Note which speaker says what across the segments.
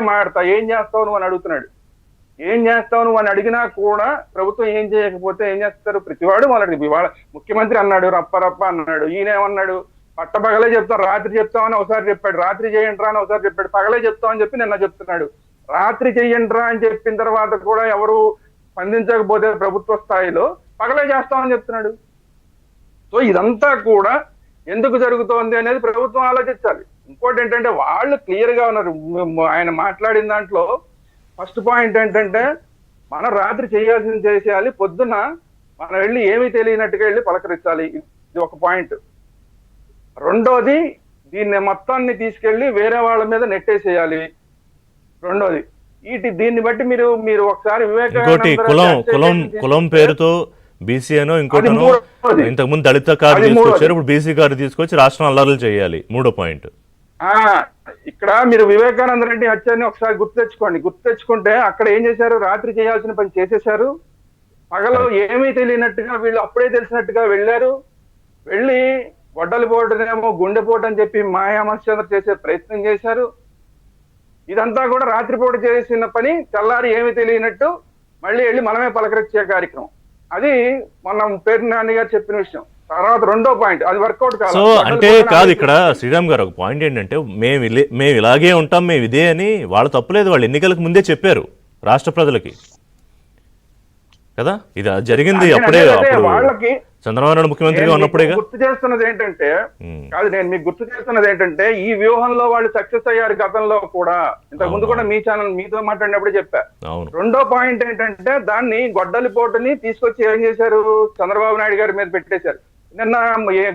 Speaker 1: మాడతా ఏం చేస్తావు నువ్వు అని అడుగుతున్నాడు. ఏం చేస్తావు నువ్వు అని అడిగినా కూడా ప్రభుత్వం ఏం చేయకపోతే ఏం చేస్తారు? ప్రతివాడు వాళ్ళకి ఇవాళ ముఖ్యమంత్రి అన్నాడు, రప్ప అన్నాడు. ఈయనేమన్నాడు? పట్టపగలే చెప్తాం, రాత్రి చెప్తామని ఒకసారి చెప్పాడు, రాత్రి చేయండి రా అని ఒకసారి చెప్పాడు, పగలే చెప్తామని చెప్పి నిన్న చెప్తున్నాడు. రాత్రి చెయ్యండి రా అని చెప్పిన తర్వాత కూడా ఎవరు స్పందించకపోతే ప్రభుత్వ స్థాయిలో పగలే చేస్తామని చెప్తున్నాడు. సో ఇదంతా కూడా ఎందుకు జరుగుతోంది అనేది ప్రభుత్వం ఆలోచించాలి. ఇంకోటి ఏంటంటే వాళ్ళు క్లియర్ గా ఉన్నారు. ఆయన మాట్లాడిన దాంట్లో ఫస్ట్ పాయింట్ ఏంటంటే మనం రాత్రి చేయాల్సింది చేసేయాలి, పొద్దున్న మనం వెళ్ళి ఏమీ తెలియనట్టుగా వెళ్ళి పలకరించాలి. ఇది ఒక పాయింట్. రెండోది దీన్ని మొత్తాన్ని తీసుకెళ్లి వేరే వాళ్ళ మీద నెట్టేసేయాలి. రెండోది దీన్ని బట్టి మీరు ఒకసారి
Speaker 2: కులం పేరుతో బీసీ అనో ఇంకోటనో ఇంతకుముందు దళిత కార్డు తీసుకొచ్చారు, ఇప్పుడు బీసీ కార్డు తీసుకొచ్చి రాష్ట్రం అల్లర్లు చేయాలి. మూడో పాయింట్.
Speaker 1: ఇక్కడ మీరు వివేకానంద రెడ్డి హత్యని ఒకసారి గుర్తు తెచ్చుకుంటే అక్కడ ఏం చేశారు? రాత్రి చేయాల్సిన పని చేసేశారు. పగలు ఏమీ తెలియనట్టుగా వీళ్ళు అప్పుడే తెలిసినట్టుగా వెళ్ళారు. వెళ్ళి గొడ్డలిపోటునేమో గుండెపోటు అని చెప్పి మాయామశ్చంద్ర చేసే ప్రయత్నం చేశారు. ఇదంతా కూడా రాత్రిపూట చేసిన పని, తెల్లారి ఏమీ తెలియనట్టు మళ్ళీ వెళ్ళి మనమే పలకరించే కార్యక్రమం. అది మొన్న పేరు నాని గారు చెప్పిన విషయం. తర్వాత రెండో పాయింట్, అది వర్కౌట్ కాదు.
Speaker 2: సో అంటే కాదు, ఇక్కడ శ్రీరామ్ గారు ఒక పాయింట్ ఏంటంటే మేము ఇలాగే ఉంటాం, మేము ఇదే అని వాళ్ళు తప్పులేదు. వాళ్ళు ఎన్నికలకు ముందే చెప్పారు రాష్ట్ర ప్రజలకి కదా, ఇది జరిగింది అప్పుడే.
Speaker 1: వాళ్ళకి
Speaker 2: చంద్రబాబు నాయుడు ముఖ్యమంత్రిగా ఉన్నప్పుడేగా.
Speaker 1: గుర్తు చేస్తున్నది ఏంటంటే నేను మీకు గుర్తు చేస్తున్నది ఏంటంటే ఈ వ్యూహంలో వాళ్ళు సక్సెస్ అయ్యారు గతంలో కూడా. ఇంతకు ముందు కూడా మీ ఛానల్ మీతో మాట్లాడినప్పుడు చెప్పా. రెండో పాయింట్ ఏంటంటే దాన్ని గొడ్డలిపోటుని తీసుకొచ్చి ఏం చేశారు? చంద్రబాబు నాయుడు గారి మీద పెట్టేశారు. నిన్న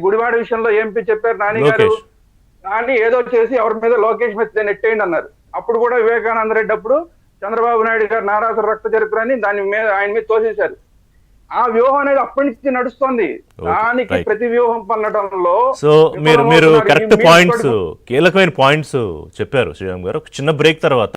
Speaker 1: గుడివాడ విషయంలో ఎంపీ చెప్పారు నాని గారు, దాన్ని ఏదో చేసి ఎవరి మీద లోకేష్ మీద నెట్టేయండి అన్నారు. అప్పుడు కూడా వివేకానంద రెడ్డి అప్పుడు చంద్రబాబు నాయుడు గారు నారాసుర రక్త చరిత్రని దాని మీద ఆయన మీద తోసేశారు. ఆ వ్యూహం అనేది అప్పటి నుంచి నడుస్తోంది. దానికి ప్రతి వ్యూహం పన్నడంలో
Speaker 2: సో మీరు కరెక్ట్ పాయింట్స్, కీలకమైన పాయింట్స్ చెప్పారు శ్రీరామ్ గారు. ఒక చిన్న బ్రేక్ తర్వాత